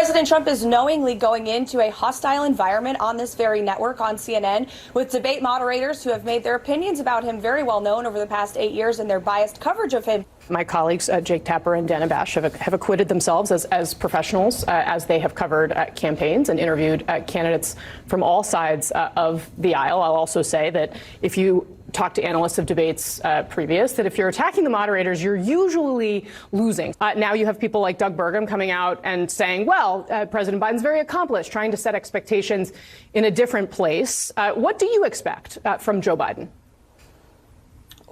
President Trump is knowingly going into a hostile environment on this very network, on CNN, with debate moderators who have made their opinions about him very well known over the past 8 years and their biased coverage of him. My colleagues, Jake Tapper and Dana Bash, have acquitted themselves as professionals as they have covered campaigns and interviewed candidates from all sides of the aisle. I'll also say that if you talk to analysts of debates previous, that if you're attacking the moderators, you're usually losing. Now you have people like Doug Burgum coming out and saying, well, President Biden's very accomplished, trying to set expectations in a different place. What do you expect from Joe Biden?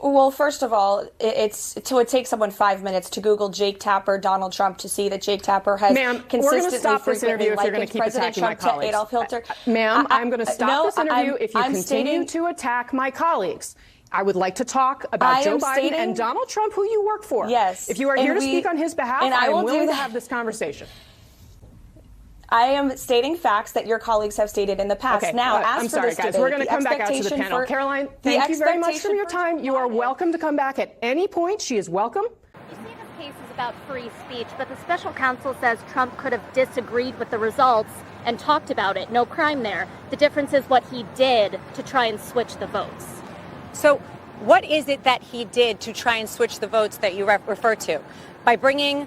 Well, first of all, it would take someone 5 minutes to Google Jake Tapper, Donald Trump, to see that Jake Tapper has consistently, frequently likened President Trump to Adolf Hitler. Ma'am, I'm going to stop this interview if you continue to attack my colleagues. I would like to talk about Joe Biden and Donald Trump, who you work for. Yes. If you are here to speak on his behalf, I am willing to have this conversation. I am stating facts that your colleagues have stated in the past. Okay. Now, I'm sorry, guys. We're going to come back out to the panel. Caroline, thank you very much for your time. You are welcome to come back at any point. She is welcome. You say this case is about free speech, but the special counsel says Trump could have disagreed with the results and talked about it. No crime there. The difference is what he did to try and switch the votes. So what is it that he did to try and switch the votes that you refer to? By bringing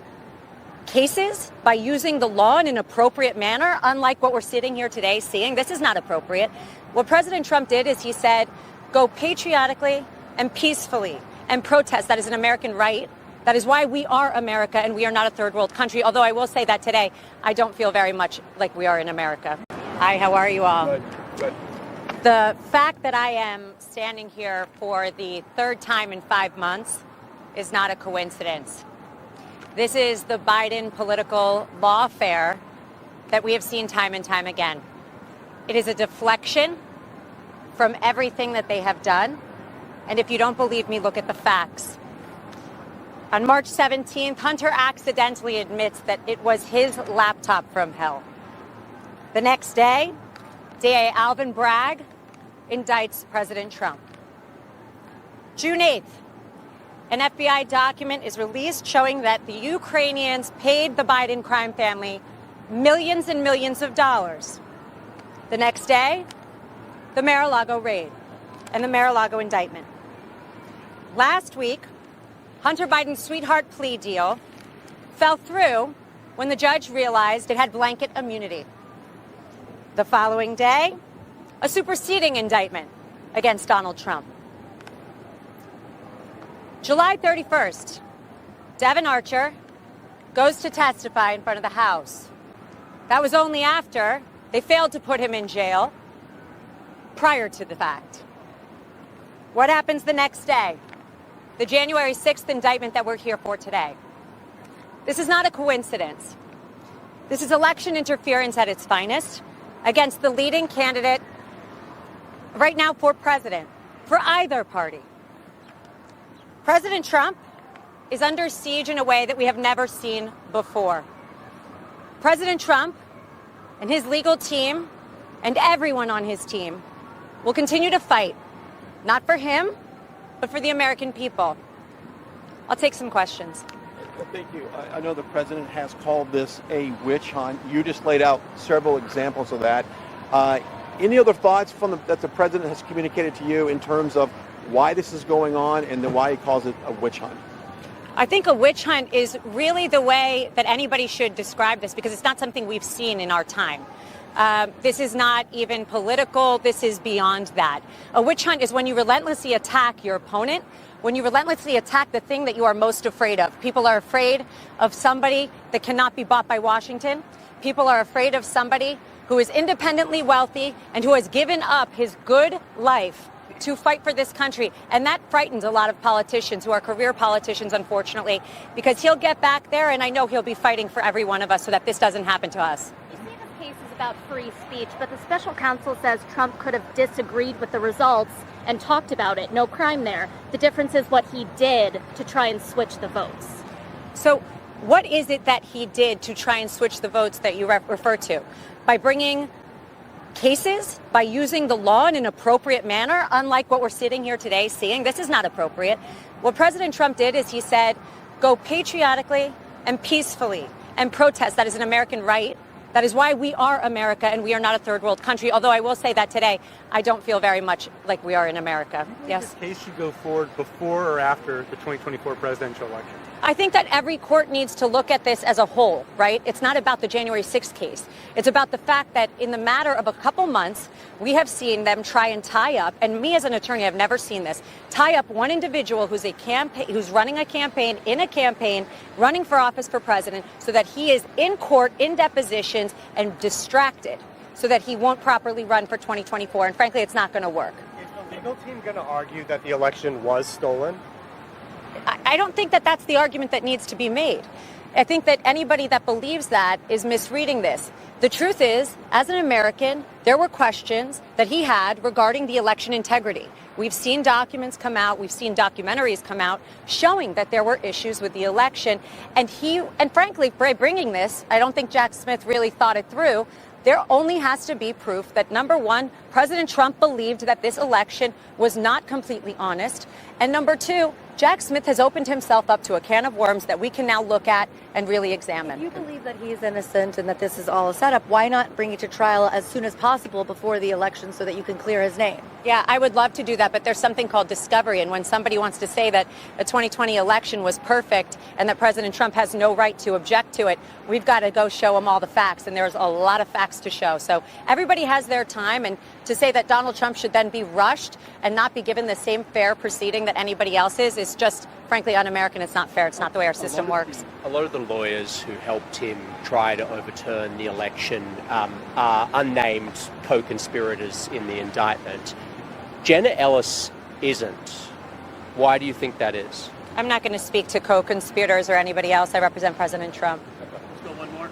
cases, by using the law in an appropriate manner, unlike what we're sitting here today seeing. This is not appropriate. What President Trump did is he said, go patriotically and peacefully and protest. That is an American right. That is why we are America and we are not a third world country. Although I will say that today, I don't feel very much like we are in America. Hi, how are you all? Good. The fact that I am standing here for the third time in 5 months is not a coincidence. This is the Biden political lawfare that we have seen time and time again. It is a deflection from everything that they have done. And if you don't believe me, look at the facts. On March 17th, Hunter accidentally admits that it was his laptop from hell. The next day, DA Alvin Bragg indicts President Trump. June 8th, an FBI document is released showing that the Ukrainians paid the Biden crime family millions and millions of dollars. The next day, the Mar-a-Lago raid and the Mar-a-Lago indictment. Last week, Hunter Biden's sweetheart plea deal fell through when the judge realized it had blanket immunity. The following day, a superseding indictment against Donald Trump. July 31st, Devin Archer goes to testify in front of the House. That was only after they failed to put him in jail prior to the fact. What happens the next day? The January 6th indictment that we're here for today. This is not a coincidence. This is election interference at its finest against the leading candidate right now for president, for either party. President Trump is under siege in a way that we have never seen before. President Trump and his legal team and everyone on his team will continue to fight, not for him, but for the American people. I'll take some questions. Thank you. I know the president has called this a witch hunt. You just laid out several examples of that. Any other thoughts that the president has communicated to you in terms of why this is going on and then why he calls it a witch hunt? I think a witch hunt is really the way that anybody should describe this, because it's not something we've seen in our time. This is not even political. This is beyond that. A witch hunt is when you relentlessly attack your opponent, when you relentlessly attack the thing that you are most afraid of. People are afraid of somebody that cannot be bought by Washington. People are afraid of somebody who is independently wealthy and who has given up his good life to fight for this country. And that frightens a lot of politicians who are career politicians, unfortunately, because he'll get back there, and I know he'll be fighting for every one of us so that this doesn't happen to us. You say this case is about free speech, but the special counsel says Trump could have disagreed with the results and talked about it. No crime there. The difference is what he did to try and switch the votes. So what is it that he did to try and switch the votes that you refer to? By bringing cases, by using the law in an appropriate manner, unlike what we're sitting here today seeing. This is not appropriate. What President Trump did is he said, go patriotically and peacefully and protest. That is an American right. That is why we are America and we are not a third world country. Although I will say that today, I don't feel very much like we are in America. Yes. This case should go forward before or after the 2024 presidential election? I think that every court needs to look at this as a whole, right? It's not about the January 6th case. It's about the fact that in the matter of a couple months, we have seen them try and tie up, and me as an attorney, I've never seen this, tie up one individual who's who's running a campaign, running for office for president, so that he is in court, in depositions, and distracted, so that he won't properly run for 2024. And frankly, it's not going to work. Is the legal team going to argue that the election was stolen? I don't think that that's the argument that needs to be made. I think that anybody that believes that is misreading this. The truth is, as an American, there were questions that he had regarding the election integrity. We've seen documents come out, we've seen documentaries come out showing that there were issues with the election. And frankly, by bringing this, I don't think Jack Smith really thought it through. There only has to be proof that, number one, President Trump believed that this election was not completely honest. And number two, Jack Smith has opened himself up to a can of worms that we can now look at and really examine. If you believe that he's innocent and that this is all a setup, why not bring it to trial as soon as possible before the election so that you can clear his name? Yeah, I would love to do that, but there's something called discovery. And when somebody wants to say that the 2020 election was perfect and that President Trump has no right to object to it, we've got to go show him all the facts. And there's a lot of facts to show. So everybody has their time. And to say that Donald Trump should then be rushed and not be given the same fair proceeding that anybody else is just, frankly, un-American. It's not fair. It's not the way our system works. A lot of the lawyers who helped him try to overturn the election are unnamed co-conspirators in the indictment. Jenna Ellis isn't. Why do you think that is? I'm not going to speak to co-conspirators or anybody else. I represent President Trump. Let's go one more.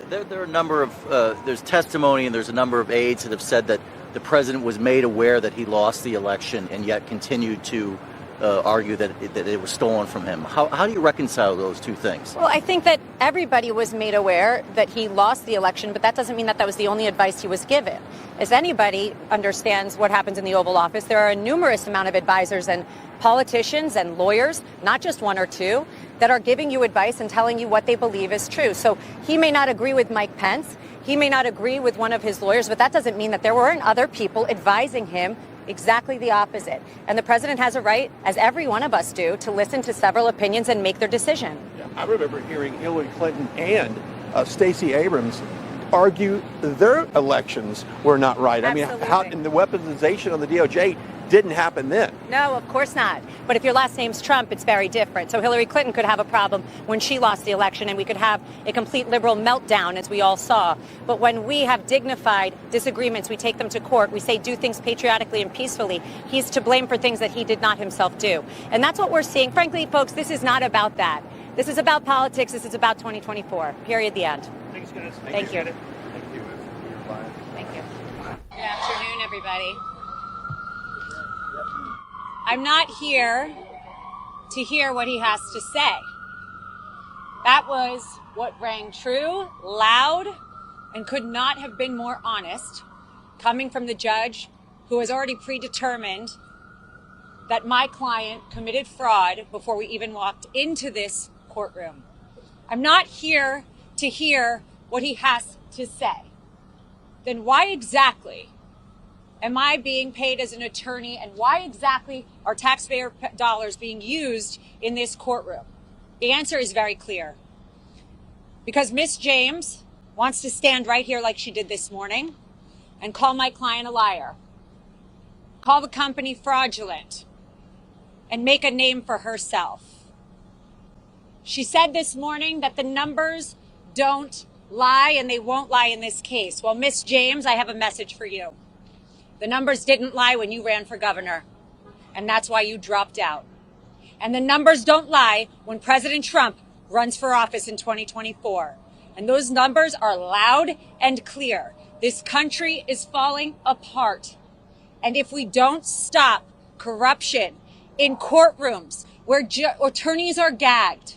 There are a number of, there's testimony and there's a number of aides that have said that the president was made aware that he lost the election and yet continued to argue that it was stolen from him. How do you reconcile those two things? Well, I think that everybody was made aware that he lost the election, but that doesn't mean that that was the only advice he was given. As anybody understands what happens in the Oval Office, there are a numerous amount of advisors and politicians and lawyers, not just one or two, that are giving you advice and telling you what they believe is true. So he may not agree with Mike Pence. He may not agree with one of his lawyers, but that doesn't mean that there weren't other people advising him exactly the opposite. And the president has a right, as every one of us do, to listen to several opinions and make their decision. Yeah, I remember hearing Hillary Clinton and Stacey Abrams argue their elections were not right. Absolutely. I mean, how in the weaponization of the DOJ didn't happen then. No, of course not. But if your last name's Trump, it's very different. So Hillary Clinton could have a problem when she lost the election, and we could have a complete liberal meltdown, as we all saw. But when we have dignified disagreements, we take them to court. We say do things patriotically and peacefully. He's to blame for things that he did not himself do. And that's what we're seeing. Frankly, folks, this is not about that. This is about politics. This is about 2024. Period. The end. Thanks, guys. Thank you. Thank you. Thank you. Good afternoon, everybody. I'm not here to hear what he has to say. That was what rang true, loud, and could not have been more honest, coming from the judge who has already predetermined that my client committed fraud before we even walked into this courtroom. I'm not here to hear what he has to say. Then why exactly am I being paid as an attorney, and why exactly are taxpayer dollars being used in this courtroom? The answer is very clear. Because Miss James wants to stand right here like she did this morning and call my client a liar, call the company fraudulent, and make a name for herself. She said this morning that the numbers don't lie and they won't lie in this case. Well, Miss James, I have a message for you. The numbers didn't lie when you ran for governor, and that's why you dropped out. And the numbers don't lie when President Trump runs for office in 2024. And those numbers are loud and clear. This country is falling apart. And if we don't stop corruption in courtrooms where attorneys are gagged,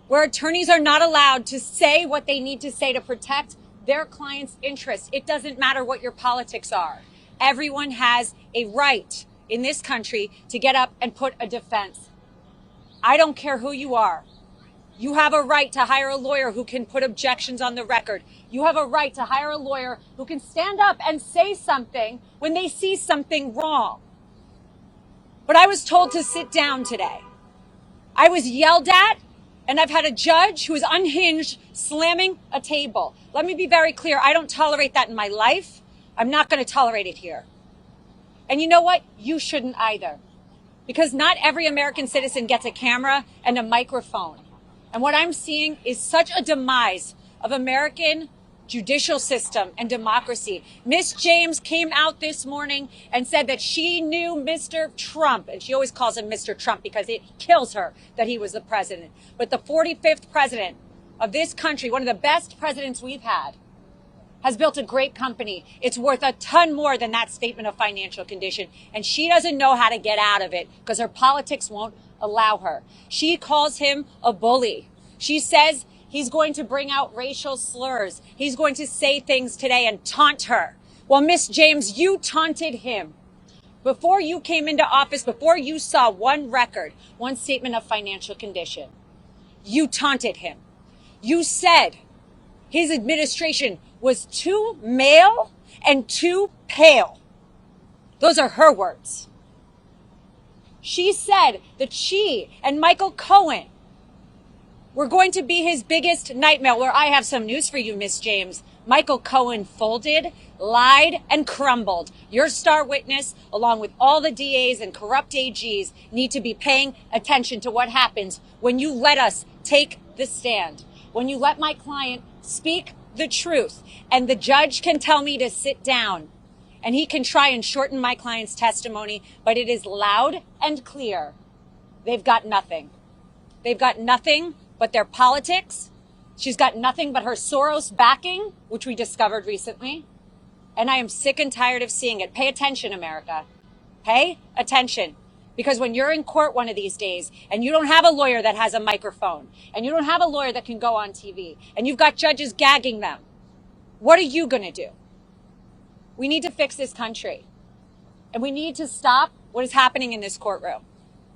where attorneys are not allowed to say what they need to say to protect their clients' interests, it doesn't matter what your politics are. Everyone has a right in this country to get up and put a defense. I don't care who you are. You have a right to hire a lawyer who can put objections on the record. You have a right to hire a lawyer who can stand up and say something when they see something wrong. But I was told to sit down today. I was yelled at, and I've had a judge who is unhinged slamming a table. Let me be very clear. I don't tolerate that in my life. I'm not going to tolerate it here. And you know what? You shouldn't either. Because not every American citizen gets a camera and a microphone. And what I'm seeing is such a demise of American judicial system and democracy. Miss James came out this morning and said that she knew Mr. Trump, and she always calls him Mr. Trump because it kills her that he was the president. But the 45th president of this country, one of the best presidents we've had, has built a great company. It's worth a ton more than that statement of financial condition. And she doesn't know how to get out of it because her politics won't allow her. She calls him a bully. She says he's going to bring out racial slurs. He's going to say things today and taunt her. Well, Miss James, you taunted him. Before you came into office, before you saw one record, one statement of financial condition, you taunted him. You said his administration was too male and too pale. Those are her words. She said that she and Michael Cohen were going to be his biggest nightmare. Well, I have some news for you, Miss James. Michael Cohen folded, lied, and crumbled. Your star witness, along with all the DAs and corrupt AGs, need to be paying attention to what happens when you let us take the stand. When you let my client speak the truth, and the judge can tell me to sit down, and he can try and shorten my client's testimony, but it is loud and clear. They've got nothing. They've got nothing but their politics. She's got nothing but her Soros backing, which we discovered recently. And I am sick and tired of seeing it. Pay attention, America. Pay attention. Because when you're in court one of these days and you don't have a lawyer that has a microphone and you don't have a lawyer that can go on TV and you've got judges gagging them, what are you going to do? We need to fix this country, and we need to stop what is happening in this courtroom.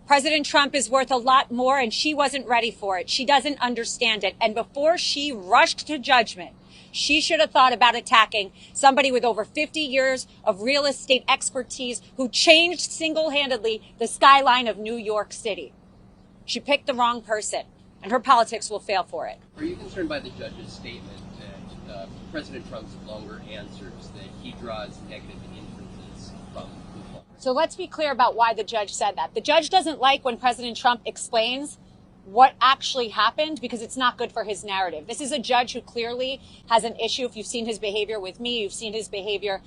President Trump is worth a lot more, and she wasn't ready for it. She doesn't understand it. And before she rushed to judgment, she should have thought about attacking somebody with over 50 years of real estate expertise who changed single-handedly the skyline of New York City. She picked the wrong person, and her politics will fail for it. Are you concerned by the judge's statement that President Trump's longer answers, that he draws negative inferences from the law? So let's be clear about why the judge said that. The judge doesn't like when President Trump explains what actually happened because it's not good for his narrative. This is a judge who clearly has an issue. If you've seen his behavior with me, you've seen his behavior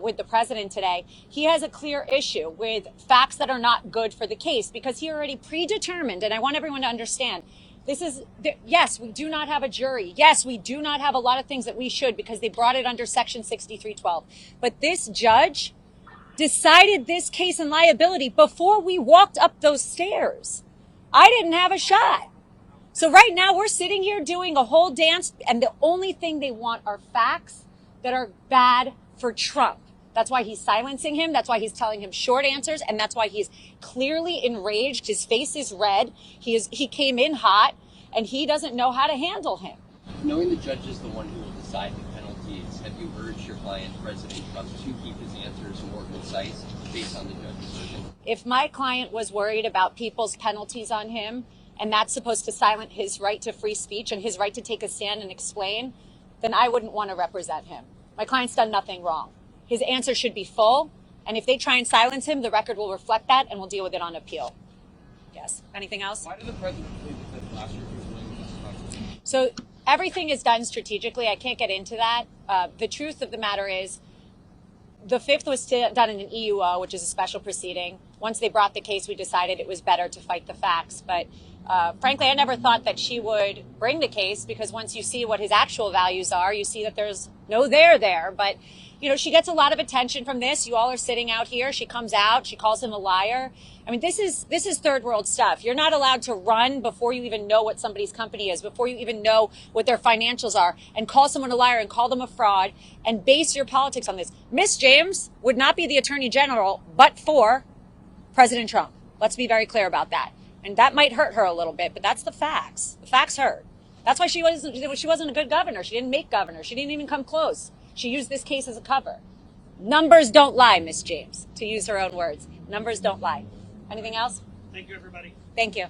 with the president today. He has a clear issue with facts that are not good for the case because he already predetermined, and I want everyone to understand, yes, we do not have a jury. Yes, we do not have a lot of things that we should because they brought it under Section 6312. But this judge decided this case and liability before we walked up those stairs. I didn't have a shot. So right now we're sitting here doing a whole dance, and the only thing they want are facts that are bad for Trump. That's why he's silencing him. That's why he's telling him short answers. And that's why he's clearly enraged. His face is red. He came in hot, and he doesn't know how to handle him. Knowing the judge is the one who will decide the penalties, have you urged your client, President Trump, to keep his answers more concise based on the judge's version? If my client was worried about people's penalties on him, and that's supposed to silence his right to free speech and his right to take a stand and explain, then I wouldn't want to represent him. My client's done nothing wrong. His answer should be full, and if they try and silence him, the record will reflect that, and we'll deal with it on appeal. Yes. Anything else? Why did the president say that last year he was willing to testify? So everything is done strategically. I can't get into that. The truth of the matter is, the 5th was done in an EUO, which is a special proceeding. Once they brought the case, we decided it was better to fight the facts. But frankly, I never thought that she would bring the case because once you see what his actual values are, you see that there's no there. But, you know, she gets a lot of attention from this. You all are sitting out here. She comes out. She calls him a liar. I mean, this is third world stuff. You're not allowed to run before you even know what somebody's company is, before you even know what their financials are, and call someone a liar and call them a fraud and base your politics on this. Miss James would not be the Attorney General but for President Trump. Let's be very clear about that. And that might hurt her a little bit, but that's the facts. The facts hurt. That's why she wasn't a good governor. She didn't make governor. She didn't even come close. She used this case as a cover. Numbers don't lie, Miss James, to use her own words. Numbers don't lie. Anything else? Thank you, everybody. Thank you.